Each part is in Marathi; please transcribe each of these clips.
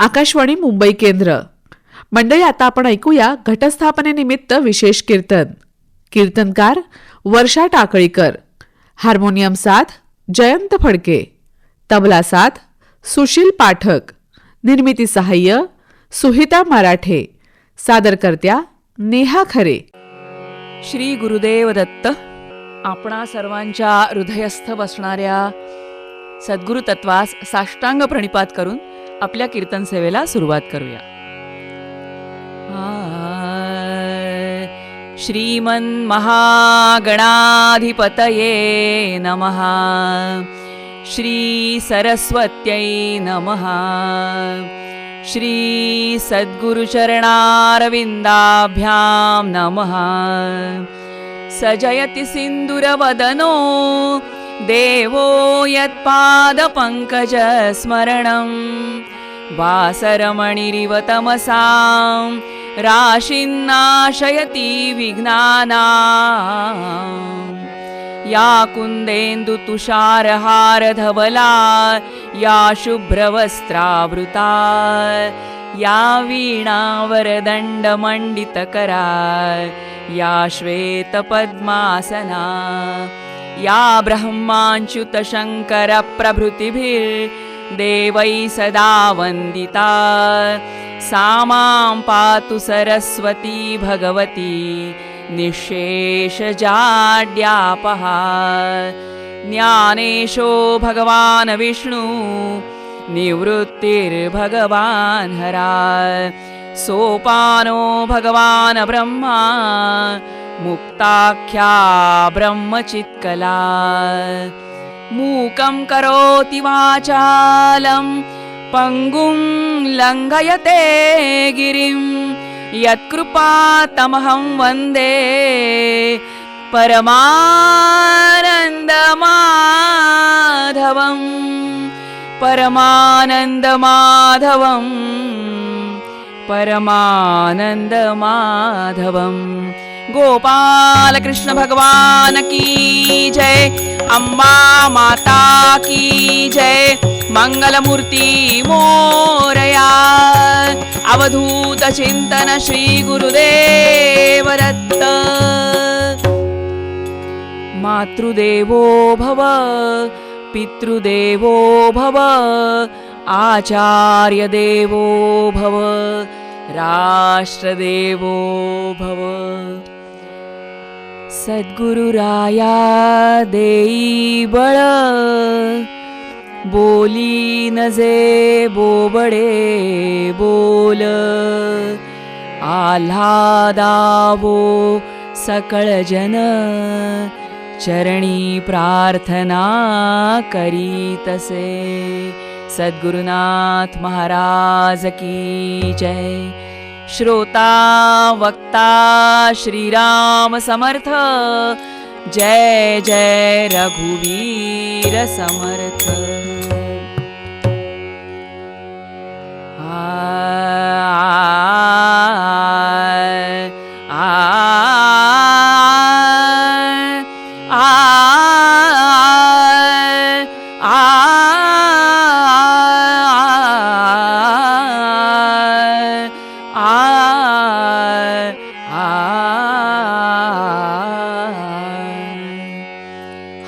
आकाशवाणी मुंबई केंद्र. मंडळी, आता आपण ऐकूया घटस्थापनेनिमित्त विशेष कीर्तन. कीर्तनकार वर्षा टाकळीकर. हार्मोनियम साथ जयंत फडके. तबला साथ सुशील पाठक. निर्मिती सहाय्य सुहिता मराठे. सादरकर्त्या नेहा खरे. श्री गुरुदेव दत्त. आपणा सर्वांच्या हृदयस्थ बसणाऱ्या सद्गुरु तत्वास साष्टांग प्रणिपात करून आपल्या कीर्तन सेवेला सुरुवात करूया. श्रीमन् महागणाधिपतये नमः. श्री सरस्वत्यै नमः. श्री सद्गुरुचरणारविन्दाभ्यां नमः. सजयति सिन्दूरवदनो देवो यत्पादपङ्कजस्मरणं. वासरमणिरिव तमसां राशिन्नाशयति विघ्नानां. या कुन्देन्दुतुषारहारधवला या शुभ्रवस्त्रावृता या वीणावरदण्डमण्डितकरा या श्वेतपद्मासना या ब्रह्माच्युतशङ्करप्रभृतिभिर्देवैः सदा वन्दिता. सा मां पातु सरस्वती भगवती निःशेषजाड्यापहा. ज्ञानेशो भगवान् विष्णु निवृत्तिर्भगवान् हरा. सोपानो भगवान् ब्रह्मा मुक्ताख्या ब्रह्मचित्कला. मूकं करोति वाचालं पङ्गुं लङ्घयते गिरिं. यत्कृपातमहं वन्दे परमानन्दमाधवं. परमानन्दमाधवं परमानन्दमाधवं. गोपाल कृष्ण भगवान की जय. अम्बा माता की जय. मंगलमूर्ती मोरया. अवधूत चिंतन श्री गुरुदेव दत्त. मातृदेवो भव पितृदेवो भव आचार्य देवो भव राष्ट्रदेवो भव. सद्गुरुराया देई बळ बोली नजे बोबडे बोल. आल्हादावो सकळ जन चरणी प्रार्थना करीतसे. सद्गुरुनाथ महाराज की जय. श्रोता वक्ता श्रीराम समर्थ. जय जय रघुवीर समर्थ.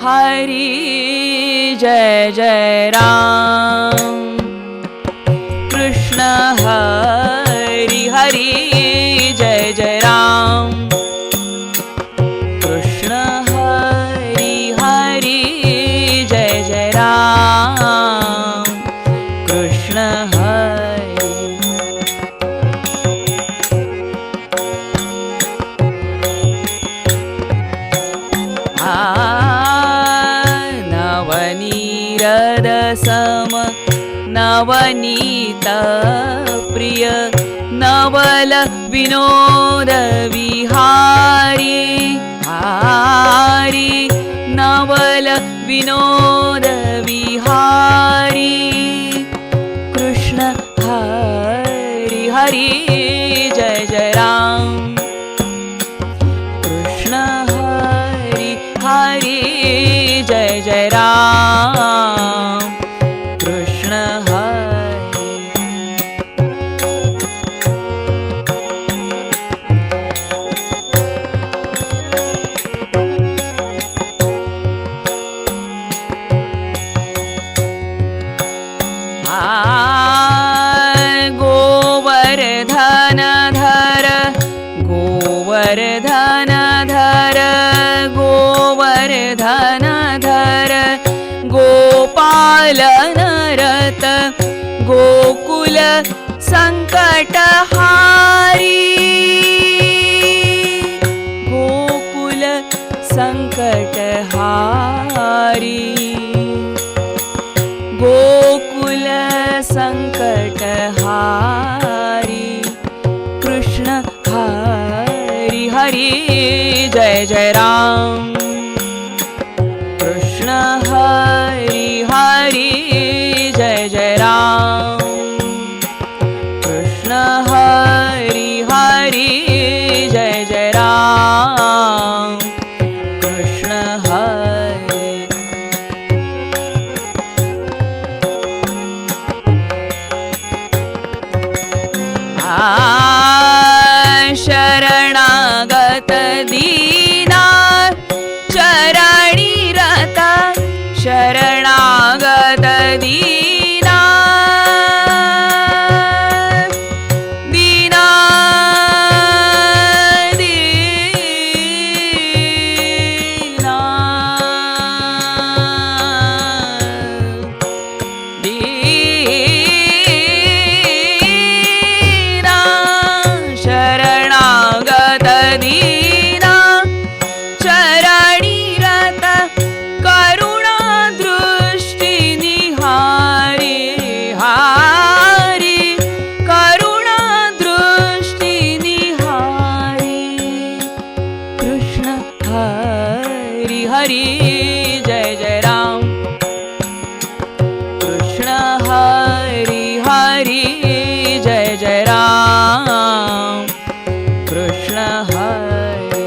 हरि जय जय राम. कृष्ण हरि हरि जय जय राम. कृष्ण हरि हरि जय जय राम. कृष्ण हरि. नवनीरदसम नवनीत प्रिय नवल विनोद विहारी. हारी नवल विनोद विहारी. कृष्ण हरि हरि जय जय राम. कृष्ण हरि हरि जय जय राम. कृष्ण हरि. गोवर्धन धर गोवर्धन धर गोवर्धन धर गोपालन रत गोकुल संकटहारी गोकुल संकटहारी गोकुल संकटहारी कृष्ण हरी हरी जय जय राम कृष्ण हरी हरी जय जय राम कृष्ण हरी हरी जय जय राम कृष्ण हरी शरणागत दीना चरणी रता शरणागत दीना दीना दीना दीना शरणागत दीना चरणी रत करुणा दृष्टी निहारी हारी करुणा दृष्टी निहारी कृष्ण हरी हरी जय जय राम कृष्ण हरी हरी जय जय राम कृष्ण हरी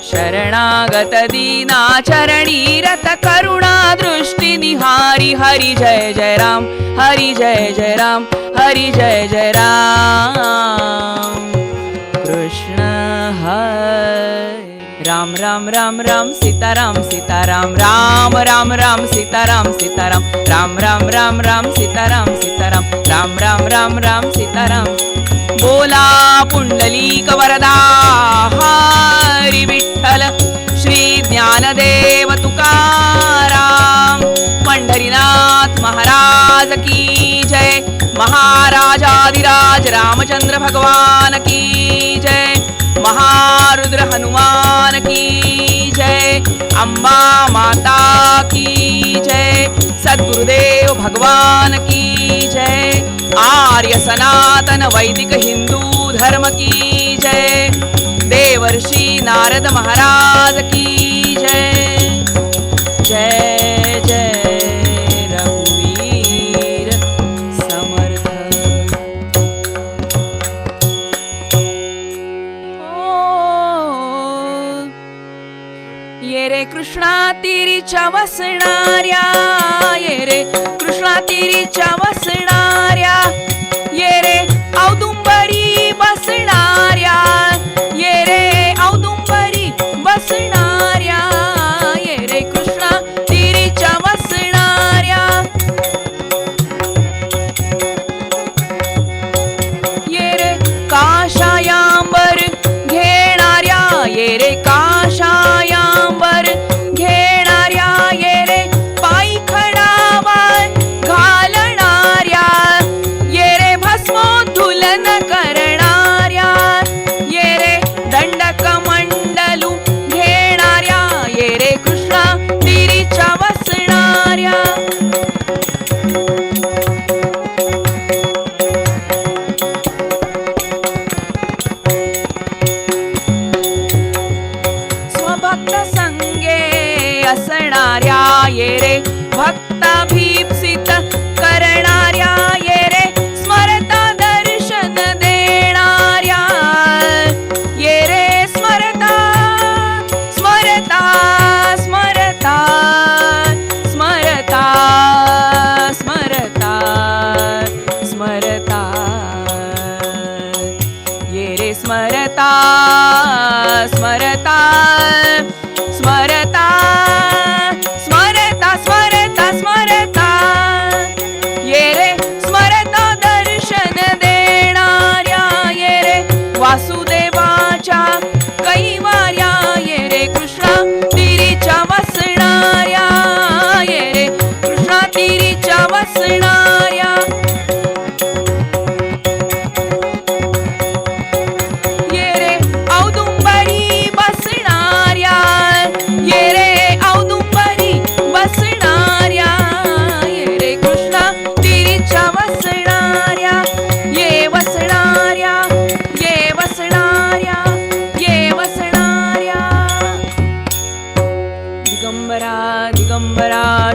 शरणागत दीना चरणी रत करुणा दृष्टी निहारी हरी जय जय राम हरी जय जय राम हरी जय जय राम कृष्ण हरी राम राम राम राम सीताराम सीताराम राम राम राम सीताराम सीताराम राम राम राम राम सीताराम सीताराम राम राम राम राम सीताराम बोला पुंडलीक वरदा हरी विठ्ठल श्री ज्ञानदेव तुकाराम पंढरीनाथ महाराज की जय महाराजाधिराज रामचंद्र भगवान की जय महारुद्र हनुमान की जय अम्बा माता की जय सद्गुरुदेव भगवान की जय आर्य सनातन वैदिक हिंदू धर्म की जय देवर्षि नारद महाराज की जय जय जय रघुवीर समर्थ ये रे कृष्णा तिरीच्या वसणाऱ्या ये रे कृष्णा तिरीच्या वसणाऱ्या ये रे औदुंबरी बसणाऱ्या ये रे औदुंबरी बसणाऱ्या ये रे कृष्णा तिरीच्या वसणाऱ्या ये रे काशायांबर घेणाऱ्या ये रे काशायांबर घेणाऱ्या ये रे पायी खडावर घालणाऱ्या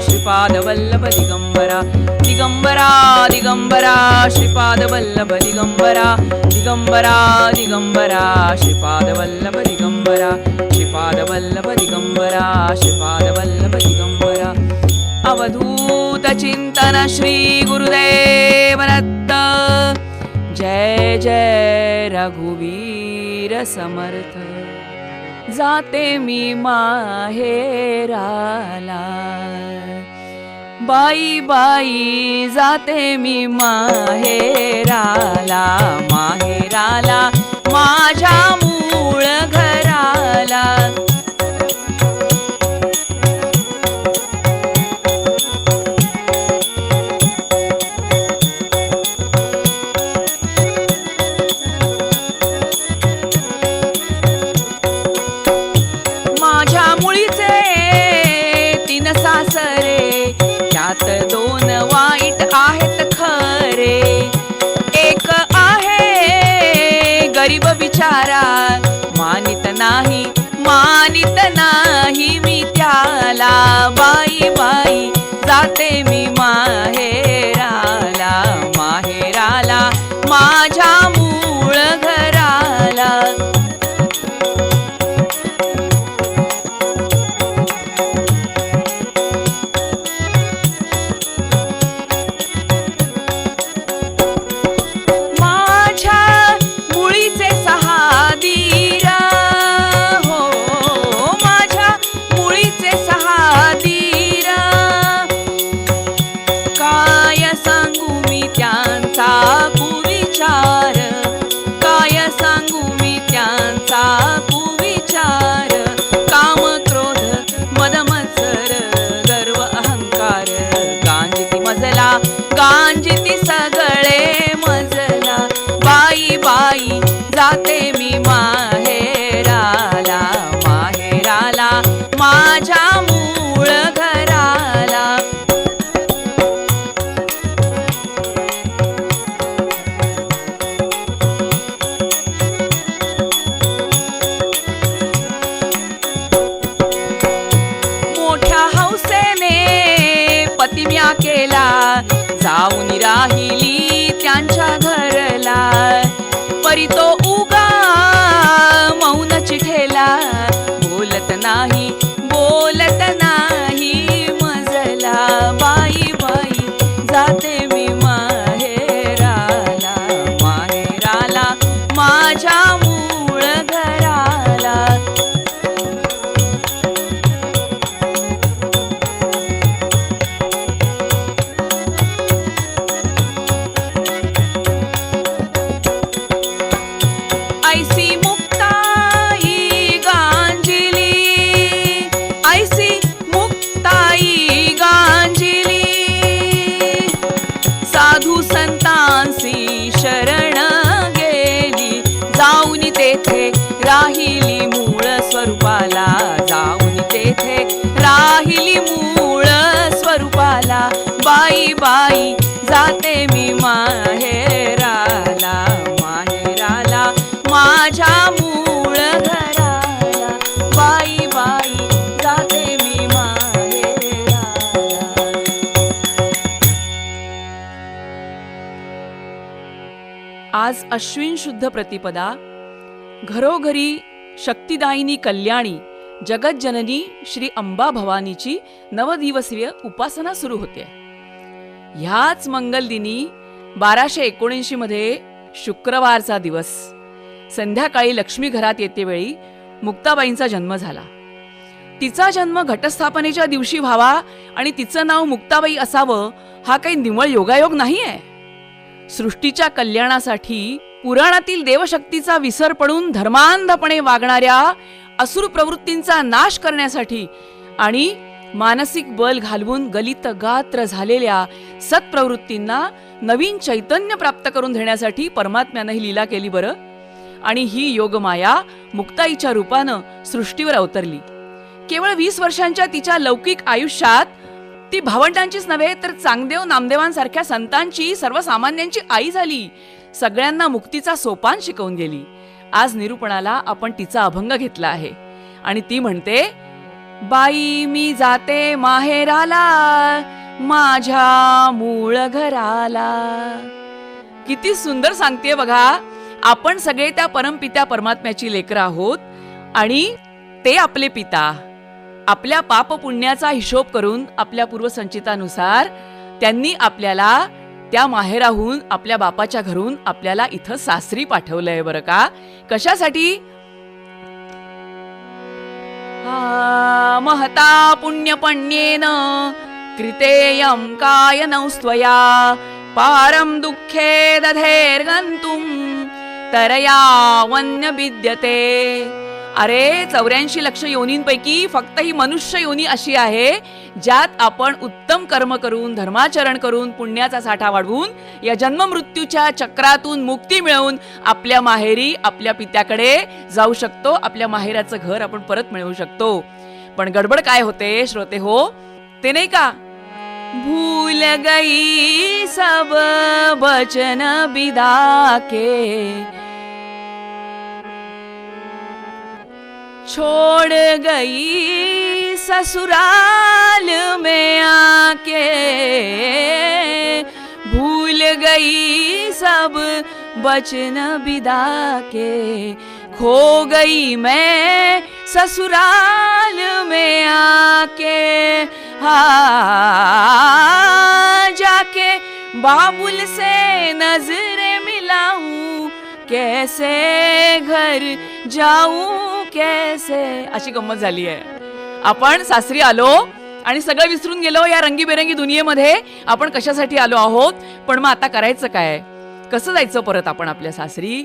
श्रीपादवल्लभ दिगंबरा दिगंबरा दिगंबरा श्रीपादवल्लभ दिगंबरा दिगंबरा दिगंबरा श्रीपादवल्लभ दिगंबरा श्रीपादवल्लभ दिगंबरा श्रीपादवल्लभ दिगंबरा अवधूत चिंतन श्री गुरुदेव दत्त जय जय रघुवीर समर्थ जाते मी माहेराला बाई बाई जाते मी माहेराला माहेराला माझ्या मूळ घराला त्यात दोन वाईट आहेत खरे एक आहे गरीब बिचारा मानित नाही मी त्याला बाई बाई जाते मी माहेराला माहेराला माझ्या मूळ घराला काय सांगू मी त्यांचा कुविचार काम क्रोध मद मत्सर गर्व अहंकार गांजिती सगळे मजला बाई बाई जाते मी माहेराला माहेराला माझ्या मूळ घराला पतिम्या केला जाऊन राहिली त्यांच्या घरला परी तो उगा मौन चिठेला बोलत नाही मजला बाई बाई जाते मी माहेराला माहेराला माझ्या मूळ घराला साधू संतांसी शरण गेली जाऊन तेथे राहिली मूळ स्वरूपाला जाऊन तेथे राहिली मूळ स्वरूपाला बाई बाई जाते मी माहेराला माहेराला माझ्या मूळ घराला बाई बाई जाते मी माहेराला. आज अश्विन शुद्ध प्रतिपदा घरोघरी शक्तिदायिनी कल्याणी जगज्जननी श्री अंबा भवानीची नवदिवसीय उपासना सुरू होते. ह्याच मंगल दिनी 1279 मध्ये शुक्रवारचा दिवस संध्याकाळी लक्ष्मी घरात येते वेळी मुक्ताबाईंचा जन्म झाला. तिचा जन्म घटस्थापनेच्या दिवशी व्हावा आणि तिचं नाव मुक्ताबाई असावं हा काही निव्वळ योगायोग नाहीये. सृष्टीच्या कल्याणासाठी पुराणातील देवशक्तीचा विसर पडून धर्मांधपणे वागणाऱ्या असुर प्रवृत्तींचा नाश करण्यासाठी आणि मानसिक बल घालवून गलित गात्र झालेल्या सत्प्रवृत्तींना नवीन चैतन्य प्राप्त करून देण्यासाठी परमात्म्यानं ही लीला केली बरं. आणि ही योगमाया मुक्ताईच्या रूपानं सृष्टीवर अवतरली. केवळ 20 वर्षांच्या तिच्या लौकिक आयुष्यात ती भावंडांचीच नव्हे तर चांगदेव नामदेवांसारख्या संतांची सर्वसामान्यांची आई झाली. सगळ्यांना मुक्तीचा सोपान शिकवून गेली. आज निरूपणाला आपण तिचा अभंग घेतला आहे आणि ती म्हणते, बाई मी जाते माहेराला, माझ्या मूळ घराला. किती सुंदर सांगतेय बघा. आपण सगळे त्या परमपित्या परमात्म्याची लेकरं आहोत आणि ते आपले पिता. आपल्या पाप पुण्याचा हिशोब करून आपल्या पूर्वसंचितानुसार त्यांनी आपल्याला त्या माहेराहून, आपल्या बापाच्या घरून आपल्याला इथं सासरी पाठवलंय बरं का. कशासाठी? महता पुण्यपण्येन कृतेयं कायनौस्त्वया पारं दुःखे दधेर्गन्तुं तरया वन्य विद्यते. अरे 84 लक्ष योनींपैकी फक्त ही मनुष्य योनी अशी आहे ज्यात आपण उत्तम कर्म करून, धर्माचरण करून, पुण्याचा साठा वाढवून या जन्म मृत्यूच्या चक्रातून मुक्ती मिळवून आपल्या माहेरी, आपल्या पित्याकडे जाऊ शकतो. आपल्या माहेराचं घर आपण परत मिळवू शकतो. पण गडबड काय होते श्रोते हो, ते नाही का, भूल गई सब बचन बिदा के, छोड़ गई ससुराल में आके, भूल गई सब बचन बिदा के, खो गई मैं ससुराल में आके. जाके बाबुल से नजरें मिलाऊं, कैसे घर जाऊं कैसे. अशी गंमत झाली आहे. आपण सासरी आलो आणि सगळं विसरून गेलो या रंगीबेरंगी दुनियेमध्ये. आपण कशासाठी आलो आहोत, पण मग आता करायचं काय, कसं जायचं परत आपण आपल्या सासरी?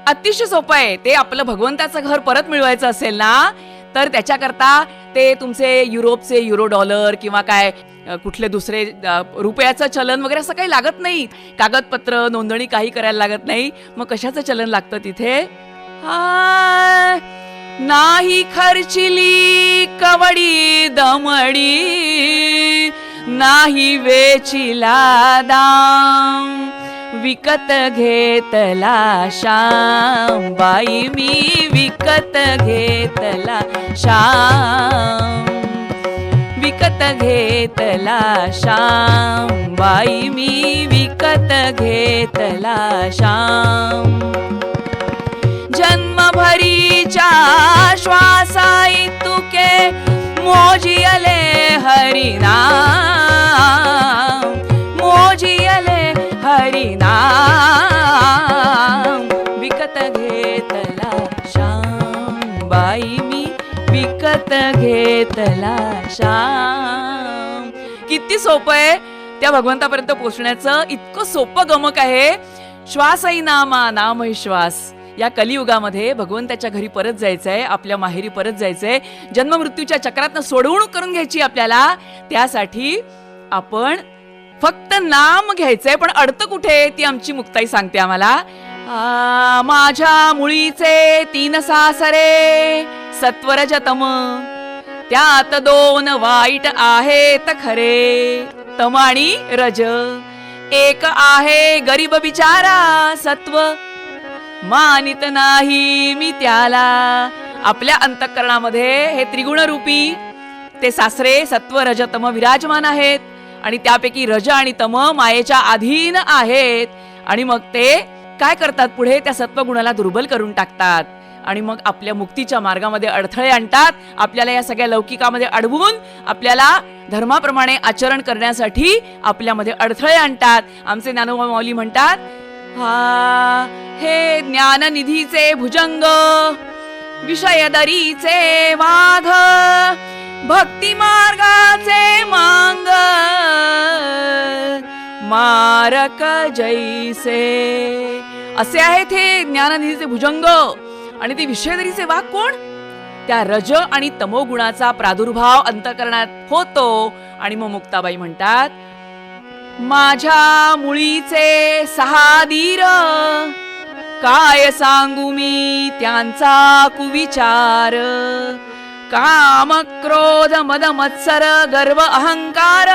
अतिशय सोपं आहे. ते आपलं भगवंताचं घर परत मिळवायचं असेल ना, तर त्याच्याकरता ते तुमचे युरोपचे युरो डॉलर किंवा काय कुठले दुसरे रुपयाचं चलन वगैरे असं काही लागत नाही. कागदपत्र, नोंदणी काही करायला लागत नाही. मग कशाचं चलन लागतं तिथे? नाही खर्चिली कवडी दमडी, नाही वेचिला दाम, विकत घेतला श्याम. बाई मी विकत घेतला श्याम, विकत घेतला श्याम. बाई मी विकत घेतला श्याम. जन्मभरीच्या श्वासाई तुके मोजियले हरिनाम, मोजियले हरिनाम. विकत घेतला श्याम, बाई मी विकत घेतला श्याम. किती सोपं आहे त्या भगवंतापर्यंत पोहोचण्याचं. इतकं सोपं गमक आहे. श्वासही नामा नाम श्वास. या कलियुगामध्ये भगवंताच्या घरी परत जायचंय, आपल्या माहेरी परत जायचंय. जन्म मृत्यूच्या चक्रातनं सोडवणूक करून घ्यायची आपल्याला. त्यासाठी आपण फक्त नाम घ्यायचंय. पण अडतं कुठे ती आमची मुक्ताई सांगते आम्हाला. माझ्या मुळीचे 3 सासरे सत्वरज तम, त्यात 2 वाईट आहेत खरे, तम आणि रज. एक आहे गरीब बिचारा सत्व, मानित नाही मी त्याला. आपल्या अंतःकरणामध्ये हे त्रिगुण रूपी ते सासरे सत्व रज तम विराजमान आहेत आणि त्यापैकी रज आणि तम मायेच्या अधीन आहेत. आणि मग ते काय करतात पुढे, त्या सत्वगुणाला दुर्बल करून टाकतात आणि मग आपल्या मुक्तीच्या मार्गामध्ये अडथळे आणतात. आपल्याला या सगळ्या लौकिकामध्ये अडवून आपल्याला धर्माप्रमाणे आचरण करण्यासाठी आपल्यामध्ये अडथळे आणतात. आमचे ज्ञानोबा माऊली म्हणतात, हे ज्ञाननिधीचे भुजंग, विषयदरीचे वाघ, भक्ती मार्गाचे मांग, मारक जैसे. असे आहेत हे ज्ञाननिधीचे भुजंग. आणि ते विषयदरीचे वाघ कोण? त्या रज आणि तमोगुणाचा प्रादुर्भाव अंतःकरणात होतो. आणि मग मुक्ताबाई म्हणतात, माझ्या मुळीचे 6 दीर, काय सांगू मी त्यांचा कुविचार, काम क्रोध मद मत्सर गर्व अहंकार,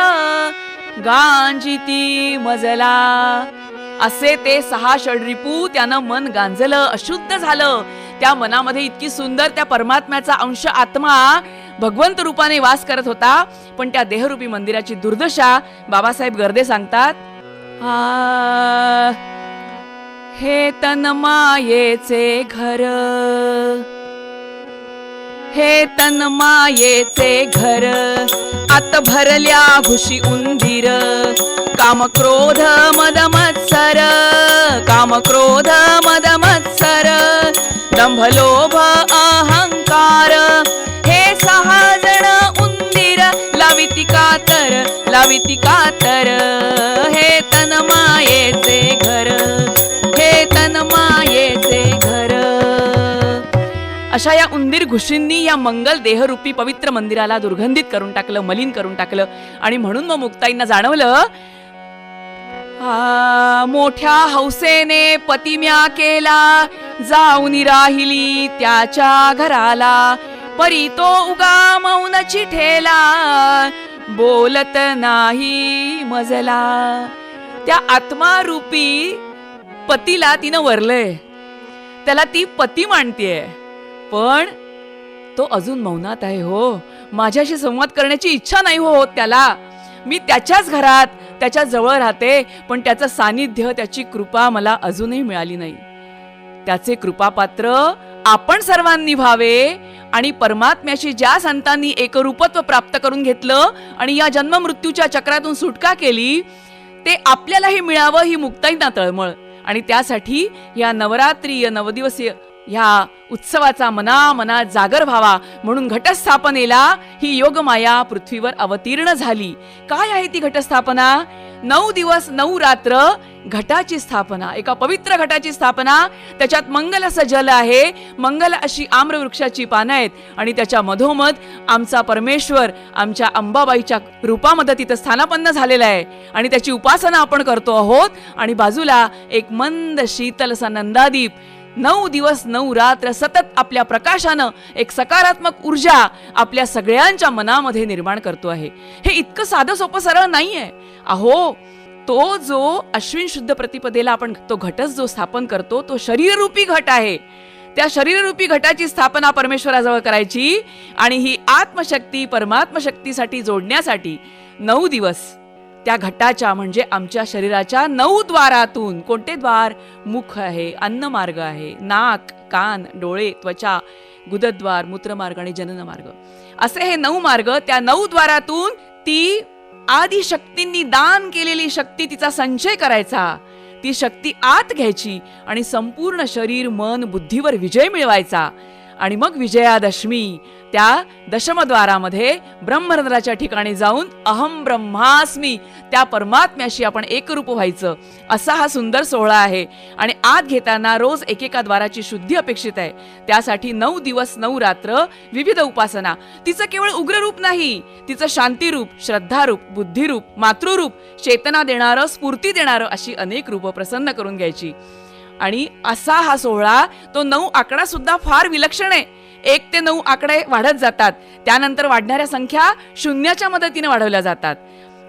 गांजिती मजला. असे ते 6 षड्रिपू त्यानं मन गांजलं, अशुद्ध झालं. त्या मनामध्ये इतकी सुंदर त्या परमात्म्याचा अंश आत्मा भगवंत रूपाने वास करत होता. पण त्या देहरूपी मंदिराची दुर्दशा बाबासाहेब गर्दे सांगतात. हे तन मायेचे घर, हे तन मायेचे घर, आत भरल्या घुशी उंदीर, काम क्रोध मद मत्सर, काम क्रोध मद मत्सर, दंभ लोभ अहंकार, हे 6 जण उंदीर लाविती कातर, लाविती कातर, हे तन मायेचे घर, हे तन मायेचे घर. अशा या उंदीर घुशींनी या मंगल देहरूपी पवित्र मंदिराला दुर्गंधित करून टाकलं, मलिन करून टाकलं. आणि म्हणून मग मुक्ताईंना जाणवलं, मोठ्या हौसेने पतिम्या केला, जाऊन राहिली त्याच्या घराला, परी तो उगा मौन चिठेला, बोलत नाही मजला. त्या आत्मारूपी पतीला तिनं वरलंय, त्याला ती पती मानतीये, पण तो अजून मौनात आहे. हो, माझ्याशी संवाद करण्याची इच्छा नाही हो त्याला. मी त्याच्याच घरात त्याच्या जवळ राहते, पण त्याचं सानिध्य, त्याची कृपा मला अजूनही मिळाली नाही. त्याचे कृपापात्र आपण सर्वांनी व्हावे आणि परमात्म्याशी ज्या संतांनी एकरूपत्व प्राप्त करून घेतलं आणि या जन्म मृत्यूच्या चक्रातून सुटका केली, ते आपल्यालाही मिळावं ही मुक्ताईंना तळमळ. आणि त्यासाठी या नवरात्रीय नवदिवसीय ह्या उत्सवाचा मनामनात जागर व्हावा म्हणून घटस्थापनेला ही योगमाया पृथ्वीवर अवतीर्ण झाली. काय आहे ती घटस्थापना? 9 दिवस 9 रात्र घटाची स्थापना, एका पवित्र घटाची स्थापना. त्याच्यात मंगल असं जल आहे, मंगल अशी आम्रवृक्षाची पानं आहेत आणि त्याच्या मधोमध आमचा परमेश्वर आमच्या अंबाबाईच्या रूपामध्ये तिथं स्थानापन्न झालेला आहे आणि त्याची उपासना आपण करतो आहोत. आणि बाजूला एक मंद शीतल असा नंदादीप 9 दिवस 9 रात्र सतत आपल्या प्रकाशानं एक सकारात्मक ऊर्जा आपल्या सगळ्यांच्या मनामध्ये निर्माण करतो आहे. हे इतकं साधं सोपं सरळ नाहीये अहो. तो जो अश्विन शुद्ध प्रतिपदेला आपण तो घटच जो स्थापन करतो, तो शरीररूपी घट आहे. त्या शरीररूपी घटाची स्थापना परमेश्वराजवळ करायची आणि ही आत्मशक्ती परमात्म शक्तीसाठी जोडण्यासाठी 9 दिवस त्या घटाच्या म्हणजे आमच्या शरीराच्या 9 द्वारातून. कोणते द्वार? मुख आहे, अन्नमार्ग आहे, नाक, कान, डोळे, त्वचा, गुदद्वार, मूत्रमार्ग आणि जननमार्ग, असे हे 9 मार्ग. त्या 9 द्वारातून ती आदि शक्तींनी दान केलेली शक्ती तिचा संचय करायचा, ती शक्ती आत घ्यायची आणि संपूर्ण शरीर मन बुद्धीवर विजय मिळवायचा. आणि मग विजयादशमी त्या दशमद्वारामध्ये ब्रह्मरंध्राच्या ठिकाणी जाऊन अहम ब्रह्मास्मी त्या परमात्म्याशी आपण एकरूप व्हायचं, असा हा सुंदर सोहळा आहे. आणि आत घेताना रोज एकेका द्वाराची शुद्धी अपेक्षित आहे. त्यासाठी 9 दिवस 9 रात्र विविध उपासना. तिचं केवळ उग्ररूप नाही, तिचं शांतीरूप, श्रद्धारूप, बुद्धिरूप, मातृरूप, चेतना देणारं, स्फूर्ती देणारं अशी अनेक रूप प्रसन्न करून घ्यायची. आणि असा हा सोहळा, तो 9 आकडा सुद्धा फार विलक्षण आहे. 1 ते 9 आकडे वाढत जातात, त्यानंतर वाढणाऱ्या संख्या शून्याच्या मदतीने वाढवल्या जातात.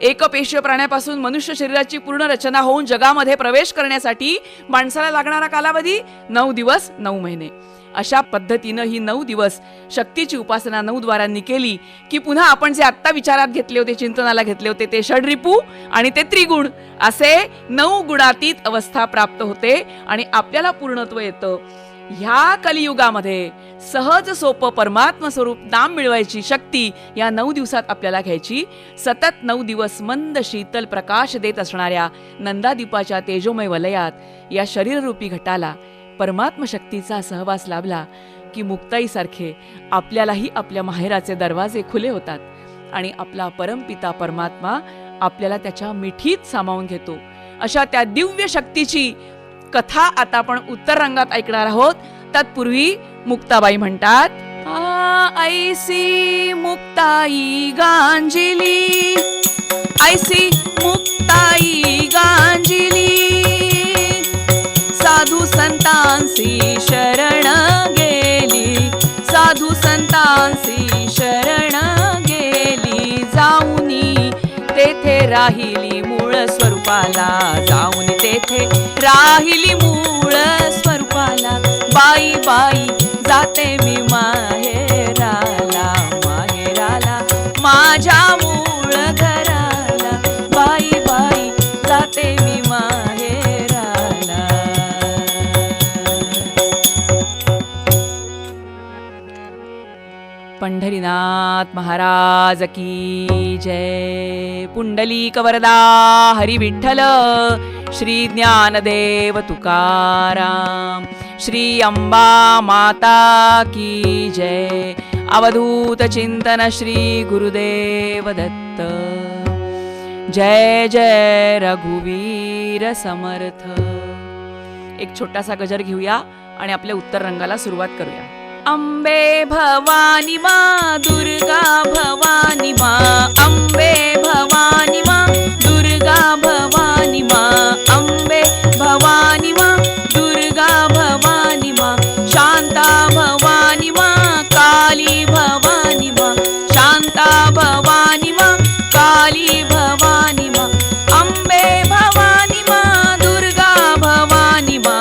एकपेशीय प्राण्यापासून मनुष्य शरीराची पूर्ण रचना होऊन जगामध्ये प्रवेश करण्यासाठी माणसाला लागणारा कालावधी 9 दिवस 9 महिने. अशा पद्धतीनं ही 9 दिवस शक्तीची उपासना 9 द्वारांनी केली की पुन्हा आपण जे आत्ता विचारात घेतले होते, चिंतनाला घेतले होते, ते षड्रिपू आणि ते त्रिगुण असे 9 गुणातीत अवस्था प्राप्त होते आणि आपल्याला पूर्णत्व येतं. ह्या कलियुगामध्ये सहज सोपं परमात्म स्वरूप नाम मिळवायची शक्ती या 9 दिवसात आपल्याला घ्यायची. सतत 9 दिवस मंद शीतल प्रकाश देत असणाऱ्या नंदादीपाच्या तेजोमय वलयात या शरीररूपी घटाला परमात्म शक्तीचा सहवास लाभला की मुक्ताईसारखे आपल्यालाही आपल्या माहेराचे दरवाजे खुले होतात आणि आपला परमपिता परमात्मा आपल्याला त्याच्या मिठीत सामावून घेतो. अशा त्या दिव्य शक्तीची कथा आता आपण उत्तर रंगात ऐकणार आहोत. तत्पूर्वी मुक्ताबाई म्हणतात, ऐसी मुक्ताई गांजिली, ऐसी मुक्ताई गांजिली, साधू संतांसी शरण गेली, साधू संतांसी शरण गेली, जाऊनी तेथे राहिली मूळ स्वरूपाला, जाऊन तेथे राहिली मूळ स्वरूपाला, बाई बाई जाते मी माहेराला, माहेराला. पंढरीनाथ महाराज की जय. पुंडलीक वरदा हरी विठ्ठल, श्री ज्ञानदेव तुकाराम, श्री अंबा माता की जय. अवधूत चिंतन श्री गुरुदेव दत्त. जय जय रघुवीर समर्थ. एक छोटासा गजर घेऊया आणि आपल्या उत्तर रंगाला सुरुवात करूया. अंबे भवानी मा, दुर्गा भवानी मा, अंबे भवानी मा, दुर्गा भवानी मा, अंबे भवानी मा, दुर्गा भवानी मा, शांता भवानी मा, काली भवानी मा, शांता भवानी मा, काली भवानी मा, अंबे भवानी मा, दुर्गा भवानी मा,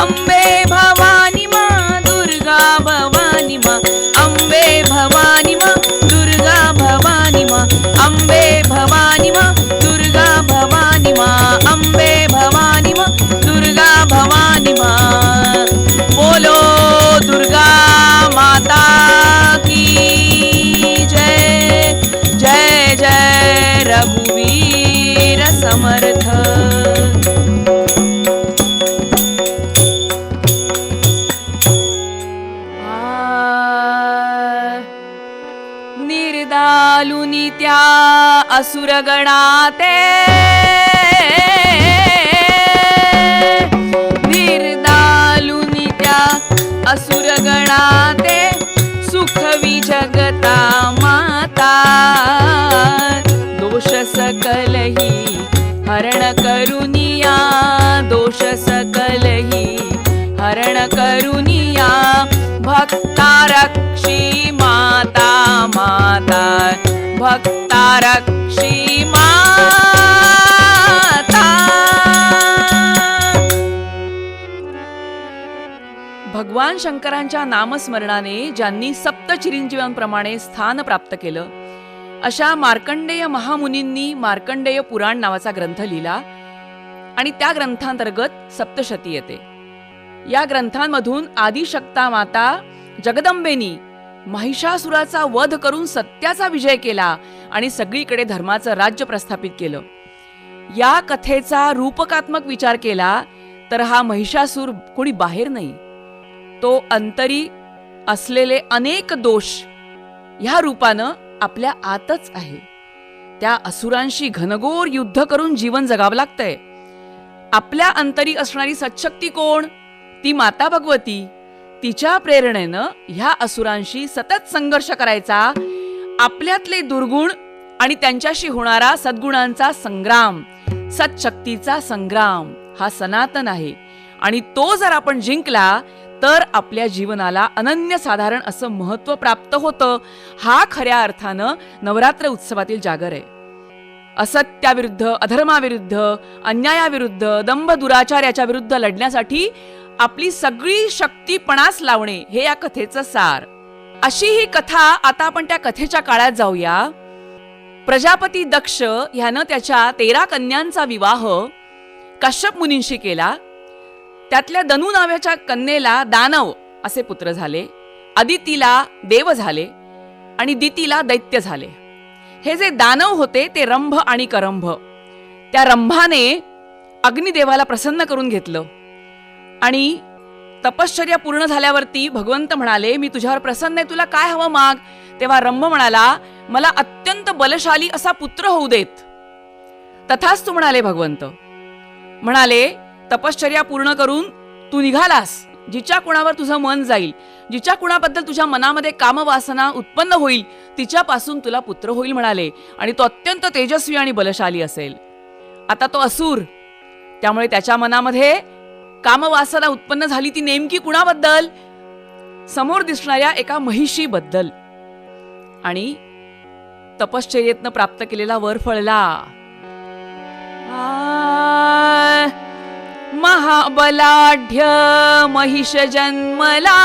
अंबे भवानी मा, दुर्गा भवानी मा, अंबे भवानी मा, दुर्गा भवानी मा, अंबे भवानी मा, दुर्गा भवानी मा, अंबे भवानी मा, दुर्गा भवानी मा. बोलो दुर्गा माता की जय. जय जय रघुवीर समर्थ. निर्दालुनी त्या असुरगणाते, निर्दालुनी त्या असुरगणाते, सुखवी जगता माता. दोष सकलही हरण करुनिया, दोष सकलही हरण करुनिया, भक्ता रक्षी माता माता, भक्ता रक्षी माता. भगवान शंकरांच्या नामस्मरणाने ज्यांनी सप्त चिरंजीवांप्रमाणे स्थान प्राप्त केलं, अशा मार्कंडेय महामुनींनी मार्कंडेय पुराण नावाचा ग्रंथ लिहिला आणि त्या ग्रंथांतर्गत सप्तशती येते. या ग्रंथांमधून आदिशक्ता माता जगदंबेनी महिषासुराचा वध करून सत्याचा विजय केला आणि सगळीकडे धर्माचं राज्य प्रस्थापित केलं. या कथेचा रूपकात्मक विचार केला तर हा महिषासूर कोणी बाहेर नाही, तो अंतरी असलेले अनेक दोष ह्या रूपानं आपल्या आतच आहे. त्या असुरांशी घनघोर युद्ध करून जीवन जगावं लागतंय. आपल्या अंतरी असणारी सच्शक्ती कोण? ती माता भगवती. तिच्या प्रेरणेनं ह्या असुरांशी सतत संघर्ष करायचा. आपल्यातले दुर्गुण आणि त्यांच्याशी होणारा सद्गुणांचा संग्राम, सत्शक्तीचा संग्राम हा सनातन आहे आणि तो जर आपण जिंकला तर आपल्या जीवनाला अनन्यसाधारण असं महत्त्व प्राप्त होतं. हा खऱ्या अर्थानं नवरात्र उत्सवातील जागर आहे. असत्याविरुद्ध, अधर्माविरुद्ध, अन्यायाविरुद्ध, दंभ दुराचार्याच्या विरुद्ध लढण्यासाठी आपली सगळी शक्ती पणास लावणे हे या कथेचं सार. अशी ही कथा. आता आपण त्या कथेच्या काळात जाऊया. प्रजापती दक्ष ह्यानं त्याच्या 13 कन्यांचा विवाह कश्यप मुनींशी केला. त्यातल्या दनू नावाच्या कन्येला दानव असे पुत्र झाले, अदितीला देव झाले आणि दितीला दैत्य झाले. हे जे दानव होते ते रंभ आणि करंभ. त्या रंभाने अग्निदेवाला प्रसन्न करून घेतलं आणि तपश्चर्या पूर्ण झाल्यावरती भगवंत म्हणाले, मी तुझ्यावर प्रसन्न आहे, तुला काय हवं माग. तेव्हा रंभ म्हणाला, मला अत्यंत बलशाली असा पुत्र होऊ देत. तथास्तु म्हणाले भगवंत. म्हणाले, तपश्चर्या पूर्ण करून तू निघालास, जिच्या कुणावर तुझं मन जाईल, जिच्या कुणाबद्दल तुझ्या मनामध्ये कामवासना उत्पन्न होईल, तिच्यापासून तुला पुत्र होईल म्हणाले. आणि तो अत्यंत तेजस्वी आणि बलशाली असेल. आता तो असुर, त्यामुळे त्याच्या मनामध्ये कामवासना उत्पन्न झाली. ती नेमकी कुणाबद्दल? समोर दिसणाऱ्या एका महिषीबद्दल. आणि तपश्चर्येतनं प्राप्त केलेला वर फळला. महाबलाढ्य महिष जन्मला,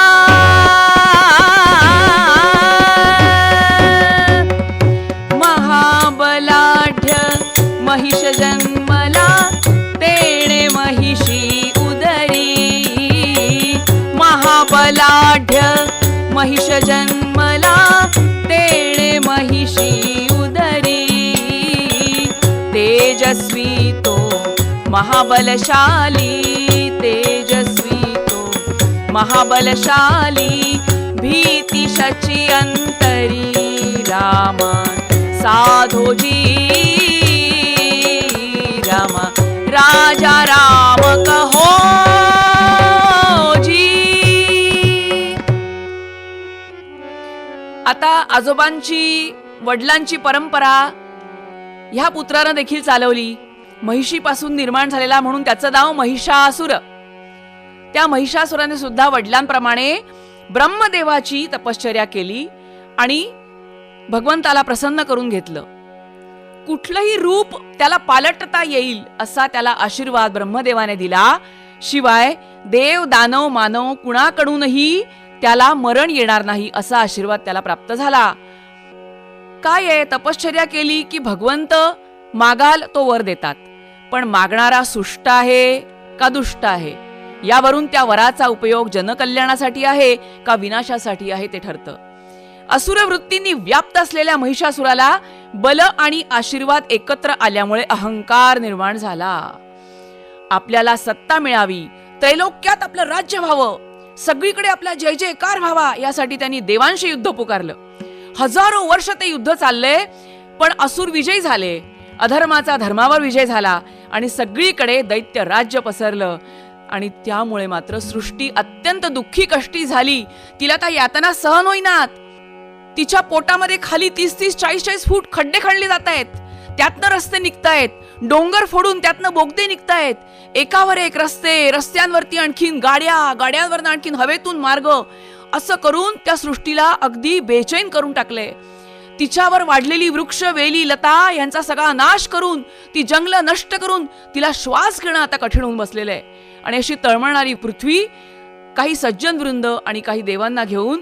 महाबलाढ्य महिष जन्मला, तेणे महिषी उदरी. महाबलाढ्य महिष जन्मला, महिषी उदरी, तेजस्वी तो महाबलशाली, तेजस्वी तो महाबलशाली, भीती शची अंतरी, रामा साधोजी, रामा राजा राम कहो जी. आता आजोबांची वडिलांची परंपरा ह्या पुत्रानं देखील चालवली. महिषीपासून निर्माण झालेला म्हणून त्याचं नाव महिषासुर. त्या महिषासुराने सुद्धा वडिलांप्रमाणे ब्रह्मदेवाची तपश्चर्या केली आणि भगवंताला प्रसन्न करून घेतलं. कुठलंही रूप त्याला पालटता येईल असा त्याला आशीर्वाद ब्रह्मदेवाने दिला. शिवाय देव दानव मानव कुणाकडूनही त्याला मरण येणार नाही असा आशीर्वाद त्याला प्राप्त झाला. काय आहे, तपश्चर्या केली की भगवंत मागाल तो वर देतात, पण मागणारा सुष्ट आहे का दुष्ट आहे यावरून त्या वराचा उपयोग जनकल्याणासाठी आहे का विनाशासाठी आहे ते ठरतं. असुर वृत्तींनी व्याप्त असलेल्या महिषासुराला बल आणि आशीर्वाद एकत्र आल्यामुळे अहंकार निर्माण झाला. आपल्याला सत्ता मिळावी, त्रैलोक्यात आपलं राज्य व्हावं, सगळीकडे आपला जय जयकार व्हावा यासाठी त्यांनी देवांशी युद्ध पुकारलं. हजारो वर्ष ते युद्ध चालले, पण असुर विजयी झाले. अधर्माचा धर्मावर विजय झाला आणि सगळीकडे दैत्य राज्य पसरलं. आणि त्यामुळे मात्र सृष्टी अत्यंत दुःखी कष्टी झाली. तिला त्या यातना सहन होईनात. तिच्या पोटामध्ये खाली 30-30, 40-40 फूट खड्डे खणले जात आहेत, त्यातनं रस्ते निघतायत, डोंगर फोडून त्यातनं बोगदे निघतायत, एकावर एक रस्ते, रस्त्यांवरती आणखीन गाड्या, गाड्यांवरनं आणखीन हवेतून मार्ग, असं करून त्या सृष्टीला अगदी बेचैन करून टाकले. तिच्यावर वाढलेली वृक्ष वेली लता यांचा सगळा नाश करून, ती जंगल नष्ट करून तिला श्वास घेणं आता कठीण होऊन बसलेलं आहे. आणि अशी तळमळणारी पृथ्वी काही सज्जन वृंद आणि काही देवांना घेऊन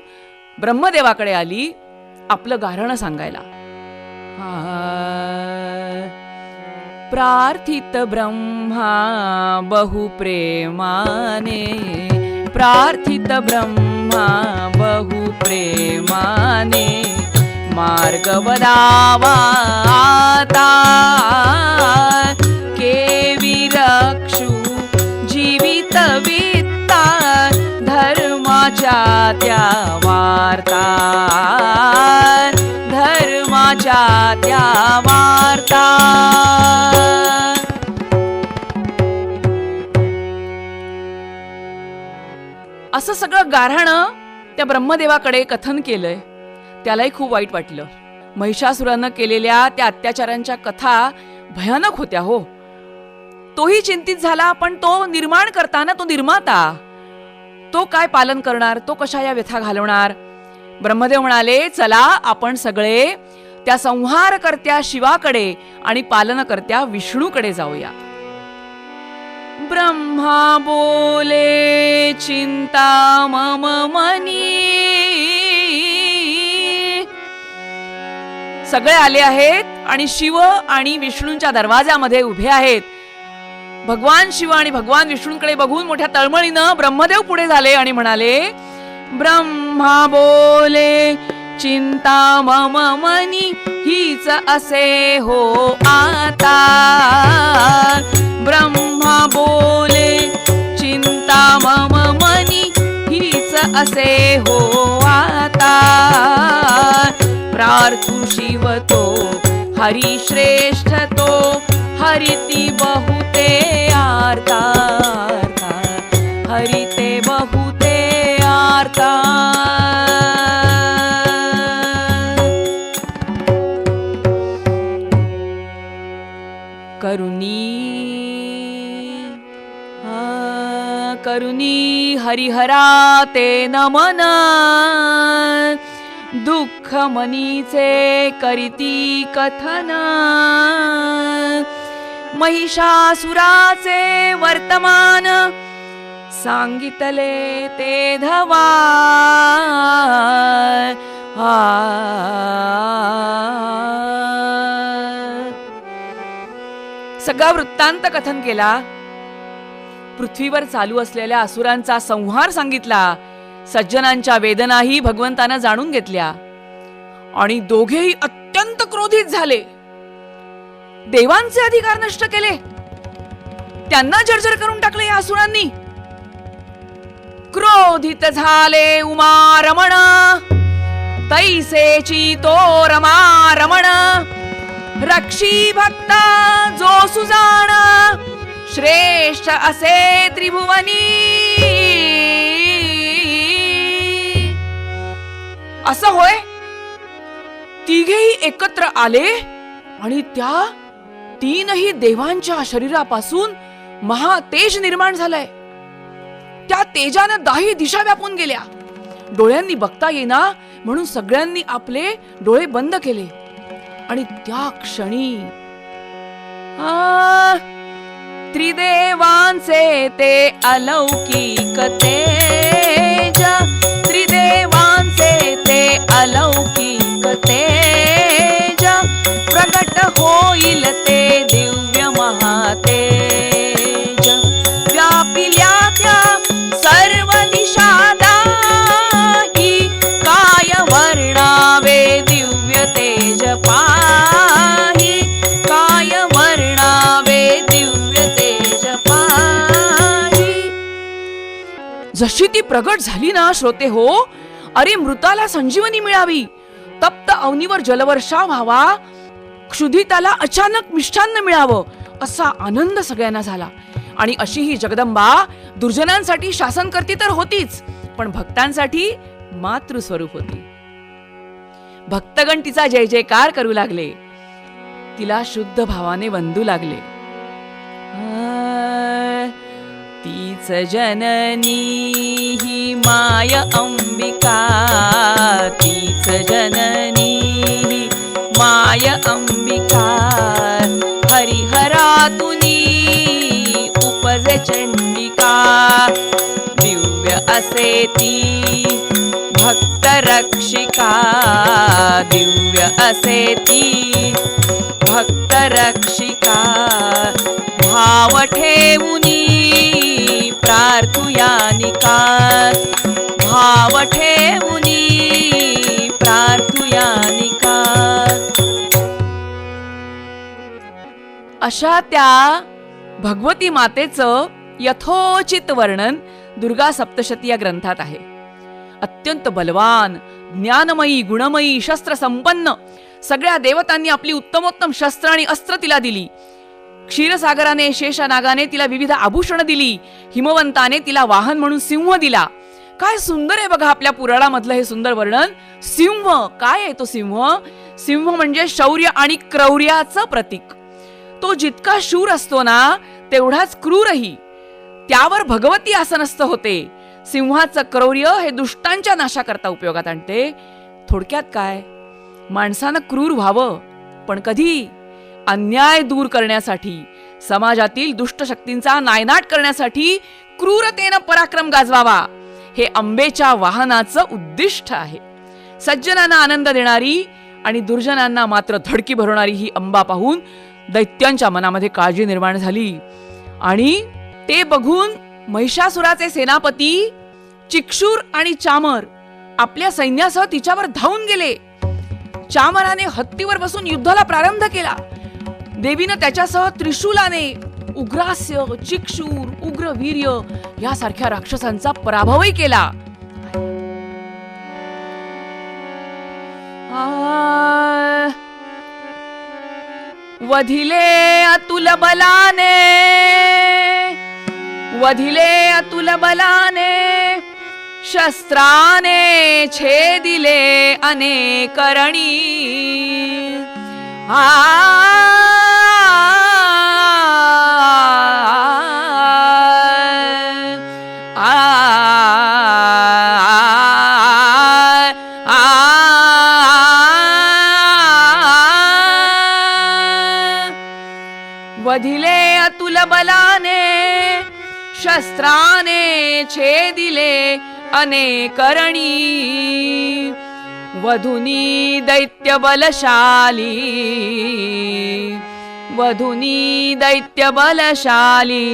ब्रह्मदेवाकडे आली आपलं गाऱ्हाणं सांगायला. प्रार्थित ब्रह्मा बहुप्रेमाने, प्रार्थित ब्रह्मा बहुप्रेमाने, मार्ग वदावा आता केवी रक्षू जीवित वित्ता, धर्माच्या त्या वार्ता, धर्माच्या त्या वार्ता. असं सगळं गाऱ्हाणं त्या ब्रह्मदेवाकडे कथन केलंय. त्यालाही खूप वाईट वाटलं. महिषासुरानं केलेल्या त्या अत्याचारांच्या कथा भयानक होत्या हो. तोही चिंतित झाला, पण तो निर्माण करताना तो निर्माता, तो काय पालन करणार, तो कशा या व्यथा घालवणार. ब्रह्मदेव म्हणाले, चला आपण सगळे त्या संहारकर्त्या शिवाकडे आणि पालनकर्त्या विष्णूकडे जाऊया. ब्रह्मा बोले चिंता मम मनी, सगळे आले आहेत आणि शिव आणि विष्णूंच्या दरवाजामध्ये उभे आहेत. भगवान शिव आणि भगवान विष्णूंकडे बघून मोठ्या तळमळीनं ब्रह्मदेव पुढे झाले आणि म्हणाले, ब्रह्मा बोले चिंता मम मनी, हीच असे हो आता. ब्रह्मा बोले चिंता मम मनी, हीच असे हो आता. प्रार्थू शिव तो हरी श्रेष्ठ तो, हरिती बहुते आर्ता, हरिते बहुते आर्ता. करुणी हरिहरा ते नमन, दुःख मनीचे करीती कथन. महिषासुराचे वर्तमान सांगितले ते धवा. सगळा वृत्तांत कथन केला. पृथ्वीवर चालू असलेल्या असुरांचा संहार सांगितला. सज्जनांच्या वेदनाही भगवंतानं जाणून घेतल्या आणि दोघेही अत्यंत क्रोधित झाले. देवांचे अधिकार नष्ट केले, त्यांना जर्जर करून टाकले या असुरांनी. क्रोधित झाले उमा रमण, तैसेची तो रमा रमण. रक्षी भक्ता जो सुजाण, श्रेष्ठ असे त्रिभुवनी. असं होय, तिघेही एकत्र आले आणि त्या तीनही देवांच्या शरीरापासून महातेज निर्माण झालंय. त्या तेजानं 10 दिशा व्यापून गेल्या. डोळ्यांनी बघता येईना म्हणून सगळ्यांनी आपले डोळे बंद केले आणि त्या क्षणी त्रिदेवांचे ते अलौकिक तेज, त्रिदेवांचे ते अलौकिक तेज, प्रगट होईल ते दिव्य महातेज. व्यापिल्या त्या सर्व दिशा दाही, काय वर्णावे दिव्य तेज पाही, काय वर्णावे दिव्य तेज पाही. जशी ती प्रगट झाली ना श्रोते हो, अरे मृताला संजीवनी मिळावी, तप्त अवनीवर जलवर्षाव व्हावा, क्षुधिताला अचानक मिष्ठान्न मिळावं, असा आनंद सगळ्यांना झाला. आणि अशी ही जगदंबा दुर्जनांसाठी शासन करती तर होतीच, पण भक्तांसाठी मातृस्वरूप होती. भक्तगण तिचा जय जयकार करू लागले, तिला शुद्ध भावाने वंदू लागले. तीच जननी ही माय अंबिका, तीच जननी ही माय अंबिका. हरिहरातुनी उपजे चंडिका, दिव्य असे ती भक्त रक्षिका, दिव्य असे ती भक्त रक्षिका. भाव ठेवुनी प्रार्थुयानिका, भाव ठेवुनी प्रार्थुयानिका. अशा त्या भगवती मातेचं यथोचित वर्णन दुर्गा सप्तशती या ग्रंथात आहे. अत्यंत बलवान, ज्ञानमयी, गुणमयी, शस्त्र संपन्न, सगळ्या देवतांनी आपली उत्तमोत्तम शस्त्र आणि अस्त्र तिला दिली. क्षीरसागराने, शेषनागाने तिला विविध आभूषण दिली. हिमवंताने तिला वाहन म्हणून सिंह दिला. काय सुंदर आहे बघा आपल्या पुराणामधलं हे सुंदर वर्णन. सिंह काय आहे तो सिंह? सिंह म्हणजे शौर्य आणि क्रौर्याचं प्रतीक. तो जितका शूर असतो ना तेवढाच क्रूरही. त्यावर भगवती आसनस्थ होते. सिंहाचं क्रौर्य हे दुष्टांच्या नाशाकरता उपयोगात आणते. थोडक्यात काय, माणसानं क्रूर व्हावं, पण कधी? अन्याय दूर करण्यासाठी, समाजातील दुष्ट शक्तींचा नायनाट करण्यासाठी क्रूरतेनं पराक्रम गाजवावा, हे अंबेच्या वाहनाचं उद्दिष्ट आहे. सज्जनांना आनंद देणारी आणि दुर्जनांना मात्र धडकी भरवणारी ही अंबा पाहून दैत्यांच्या मनामध्ये काळजी निर्माण झाली. आणि ते बघून महिषासुराचे सेनापती चिक्षूर आणि चामर आपल्या सैन्यासह तिच्यावर धावून गेले. चामराने हत्तीवर बसून युद्धाला प्रारंभ केला. देवीनं त्याच्यासह त्रिशूलाने उग्रास्य, चिक्षूर, उग्रवीर्य यासारख्या राक्षसांचा पराभवही केला. वधिले अतुल बलाने, वधिले अतुल बलाने, शस्त्राने छेदिले अनेकरणी. वधिले अतुल बलाने, शस्त्राने छेदिले अनेकरणी. वधुनी दैत्य बलशाली, वधुनी दैत्य बलशाली.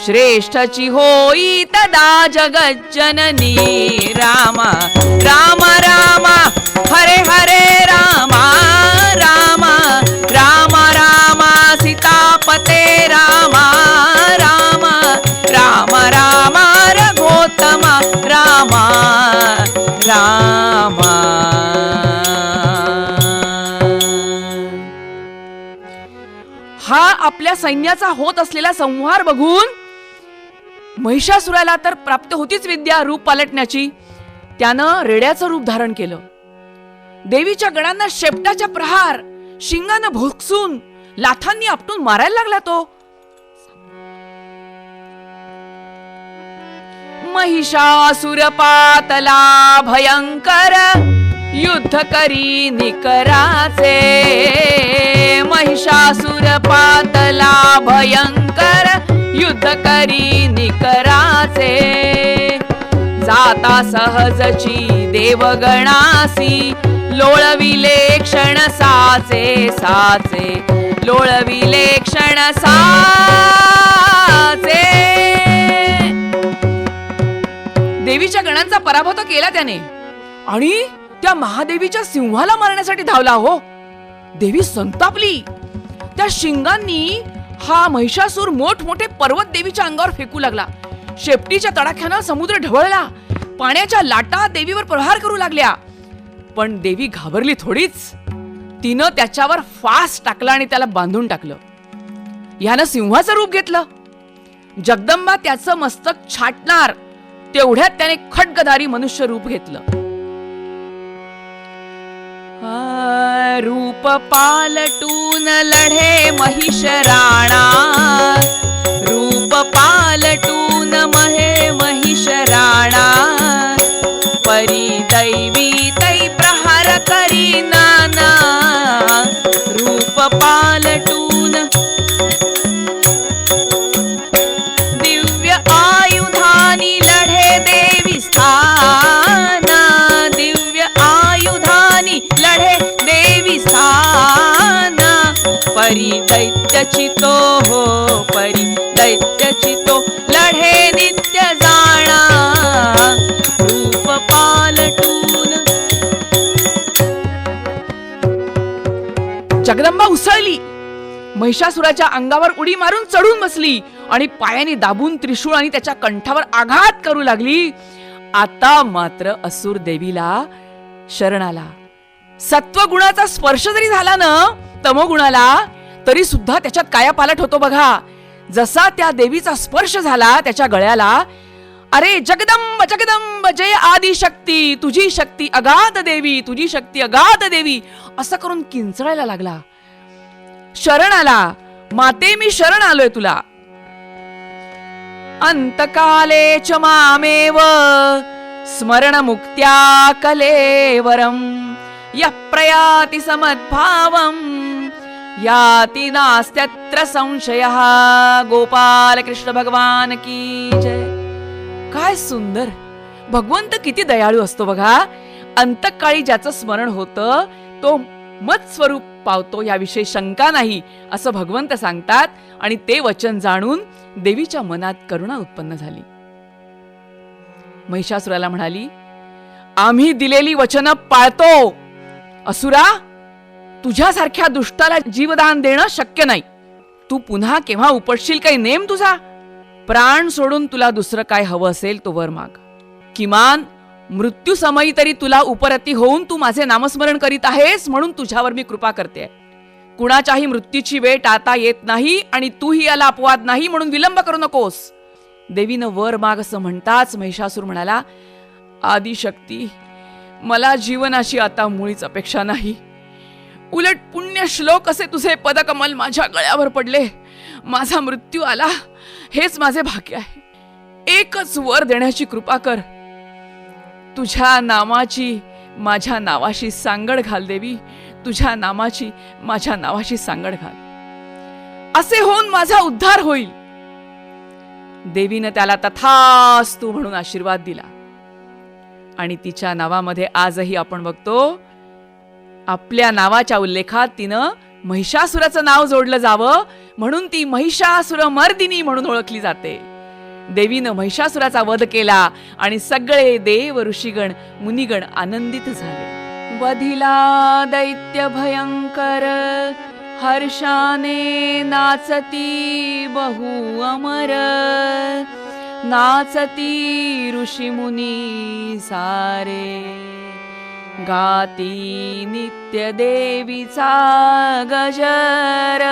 श्रेष्ठची होई तदा जगज्जननी. रामा राम राम हरे हरे रामा. हा आपल्या सैन्याचा होत असलेला संहार बघून महिषासुराला तर प्राप्त होतीच विद्या रूप पालटण्याची. त्यानं रेड्याचं रूप धारण केलं. देवीच्या गणांना शेपटाच्या प्रहार शिंगानं भोगसून लाथांनी आपटून मारायला लागला तो. महिषासुर पातला भयंकर युद्ध करी निकराचे. महिषासुर पातला भयंकर युद्ध करी निकराचे. जाता सहजची देवगणासी लोळविले क्षण साचे साचे. लोळविले क्षण साचे. देवीच्या गणांचा पराभव तर केला त्याने आणि त्या महादेवीच्या सिंहाला मारण्यासाठी धावला. हो, देवी संतापली. त्या शिंगांनी हा महिषासूर मोठमोठे पर्वत देवीच्या अंगावर फेकू लागला. शेपटीच्या तडाख्यानं समुद्र ढवळला. पाण्याच्या लाटा देवीवर प्रहार करू लागल्या. पण देवी घाबरली थोडीच. तिनं त्याच्यावर फास टाकला आणि त्याला बांधून टाकलं. यानं सिंहाचं रूप घेतलं. जगदंबा त्याचं मस्तक छाटणार तेवढ्यात त्याने खड्गधारी मनुष्य रूप घेतलं. रूप पालटून लढे महिष राणा. रूप पालटून महिष राणा. परी दैवी तै प्रहार करी नाना. रूप पालटून दिव्य आयुधानी लढे देवी स्थाना. दिव्य आयुधानी लढे देवी स्थाना. परी दैत्याची तो हो परी दैत्याची तो लढे नित्य जाणा. रूप पालटून. जगदंबा उसळली. महिषासुराच्या अंगावर उडी मारून चढून बसली आणि पायाने दाबून त्रिशूळ आणि त्याच्या कंठावर आघात करू लागली. आता मात्र असुर देवीला शरण आला. सत्वगुणाचा स्पर्श जरी झाला ना तमोगुणाला तरी सुद्धा त्याच्यात कायापालट होतो बघा. जसा त्या देवीचा स्पर्श झाला त्याच्या गळ्याला, अरे जगदंब जगदंब जय आदिशक्ती, तुझी शक्ती अगाध देवी, तुझी शक्ती अगाध देवी असं करून किंचळायला लागला. शरण आला. माते मी शरण आलोय तुला. अंतकाले च मामेव स्मरण मुक्त्या कलेवरम. यः प्रयाति समद्भावम याति नास्त्यत्र संशयः. गोपाल कृष्ण भगवान की जय. काय सुंदर. भगवंत किती दयाळू असतो बघा. अंतकाळी ज्याचं स्मरण होतं तो मत स्वरूप पावतो याविषयी शंका नाही असं भगवंत सांगतात. आणि ते वचन जाणून देवीच्या मनात करुणा उत्पन्न झाली. महिषासुराला म्हणाली, आम्ही दिलेली वचनं पाळतो. असुरा, तुझ्यासारख्या दुष्टाला जीवदान देणं शक्य नाही. तू पुन्हा केव्हा उपटशील काही नेम तुझा? प्राण सोडून तुला दुसरं काय हवं असेल तो वर माग. किमान मृत्यू समयी तरी तुला उपरती होऊन तू माझे नामस्मरण करीत आहेस म्हणून तुझ्यावर मी कृपा करते. कुणाच्याही मृत्यूची वेळ टाळता येत नाही आणि तूही याला अपवाद नाही म्हणून विलंब करू नकोस. देवीनं वर माग असं म्हणताच महिषासूर म्हणाला, आदिशक्ती, मला जीवनाची आता मुळीच अपेक्षा नाही. उलट पुण्य श्लोक असे तुझे पदकमल माझ्या गळ्यावर पडले. माझा मृत्यू आला हेच माझे भाग्य आहे. एकच वर देण्याची कृपा कर. तुझ्या नामाची माझ्या नावाशी सांगड घाल देवी. तुझ्या नामाची माझ्या नावाशी सांगड घाल. असे होऊन माझा उद्धार होईल. देवीनं त्याला तथास्तु म्हणून आशीर्वाद दिला. आणि तिच्या नावामध्ये आजही आपण बघतो आपल्या नावाच्या उल्लेखात तिनं महिषासुराचं नाव जोडलं जावं म्हणून ती महिषासुरमर्दिनी म्हणून ओळखली जाते. देवीनं महिषासुराचा वध केला आणि सगळे देव ऋषीगण मुनिगण आनंदित झाले. वधिला दैत्य भयंकर हर्षाने नाचती बहु अमर. नाचती ऋषी मुनी सारे. गाती नित्य देवीचा गजर.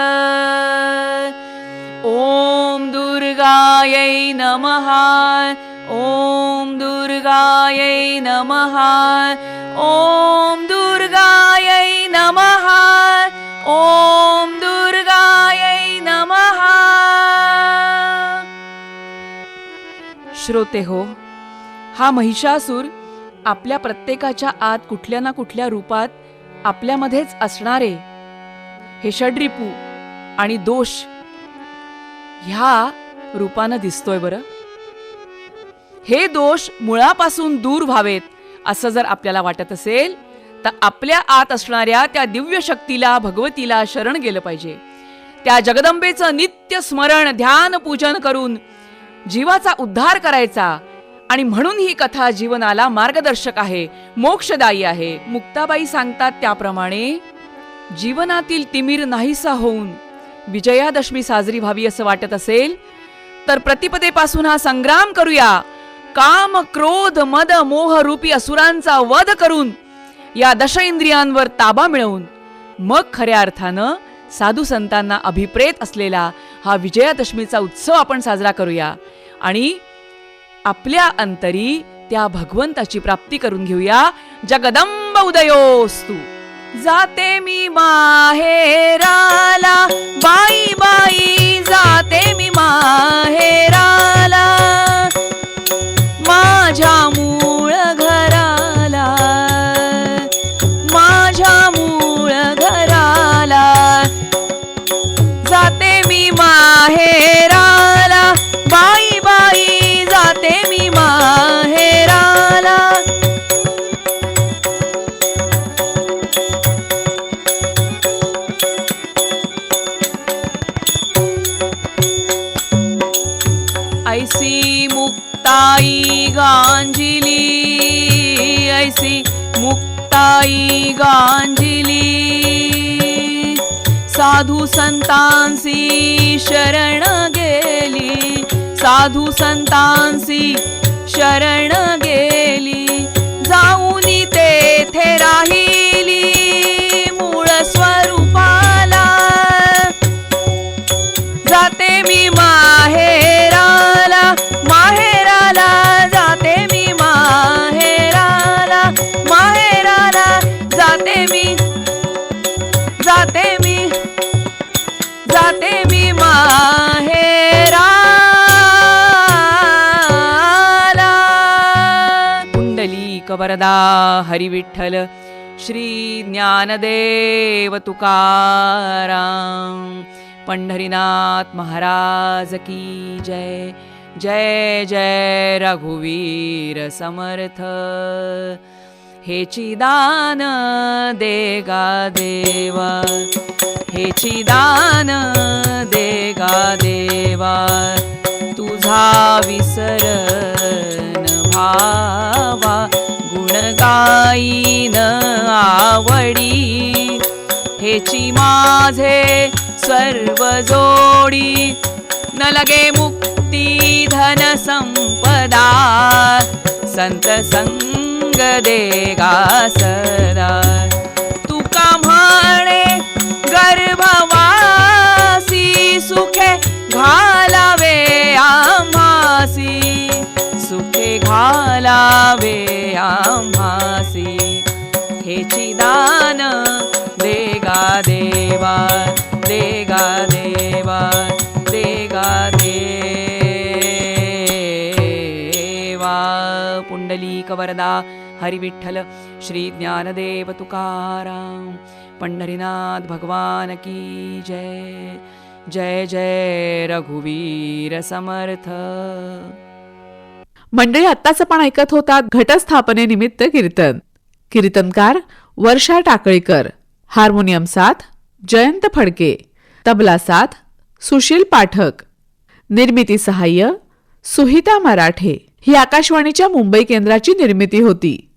ओम दुर्गायै नमः. ओम दुर्गायै नमः. ओम दुर्गायै नमः. ओम दुर्गायै नमः. श्रोते हो, हा महिषासूर आपल्या प्रत्येकाच्या आत कुठल्या ना कुठल्या रूपात आपल्यामध्येच असणारे हे षड्रिपू आणि दोष ह्या रूपानं दिसतोय बरं. हे दोष मुळापासून दूर व्हावेत असं जर आपल्याला वाटत असेल तर आपल्या आत असणाऱ्या त्या दिव्य शक्तीला, भगवतीला शरण गेलं पाहिजे. त्या जगदंबेचं नित्य स्मरण, ध्यान, पूजन करून जीवाचा उद्धार करायचा. आणि म्हणून ही कथा जीवनाला मार्गदर्शक आहे, मोक्षदायी आहे. मुक्ताबाई सांगतात त्याप्रमाणे जीवनातील तिमीर नाहीसा होऊन विजयादशमी साजरी व्हावी असं वाटत असेल तर प्रतिपदेपासून हा संग्राम करूया. काम, क्रोध, मद, मोह रूपी असुरांचा वध करून या दश इंद्रियांवर ताबा मिळवून मग खऱ्या अर्थानं साधू संतांना अभिप्रेत असलेला हा विजयादशमीचा उत्सव आपण साजरा करूया आणि आपल्या अंतरी त्या भगवंताची प्राप्ती करून घेऊया. जगदंब उदयोस्तु. जाते मी माहेराला, बाई बाई जाते मी माहेराला, माझ्या मूळ घराला, माझ्या मूळ घराला. जाते मी माहेराला, बाई बाई जाते मी माहेराला. ऐसी मुक्ताई गांजिली, ऐसी मुक्ताई गांजिली, साधू संतांसी शरण गेली, साधू संतांसी शरण गेली. जाऊनी तेथे राहिली मूळ स्वरूपाला. जाते मी माहेराला, माहेराला जाते मी माहेराला, माहेराला जाते मी, जाते मी, जाते मी माहेराला. पुंडलीक वरदा हरी विठ्ठल श्री ज्ञानदेव तुकाराम. पंढरीनाथ महाराज की जय. जय जय रघुवीर समर्थ. हेची दान देगा देवा, हेची दान देगा देवा, तुझा विसरन भावा, गुण गाईन आवडी. हेची माझे सर्व जोडी, न लगे मुक्ती धन संपदा, संत संग देगा सदा. तुका म्हणे गर्भवासी, सुखे घालावे आम्हासी, सुखे घालावे आम्हासी. हेची दान देगा देवा, देगा देवा, देगा देवा. पुंडलीक वरदा हरी विठ्ठल श्री ज्ञानदेव तुकाराम. पंढरीनाथ भगवान की जय. जय जय रघुवीर समर्थ. मंडळी, आत्ताच आपण ऐकत होता घटस्थापनेनिमित्त कीर्तन. कीर्तनकार वर्षा टाकळीकर. हार्मोनियम साथ जयंत फडके. तबला साथ सुशील पाठक. निर्मिती सहाय्य सुहिता मराठे. ही आकाशवाणीच्या मुंबई केंद्राची निर्मिती होती.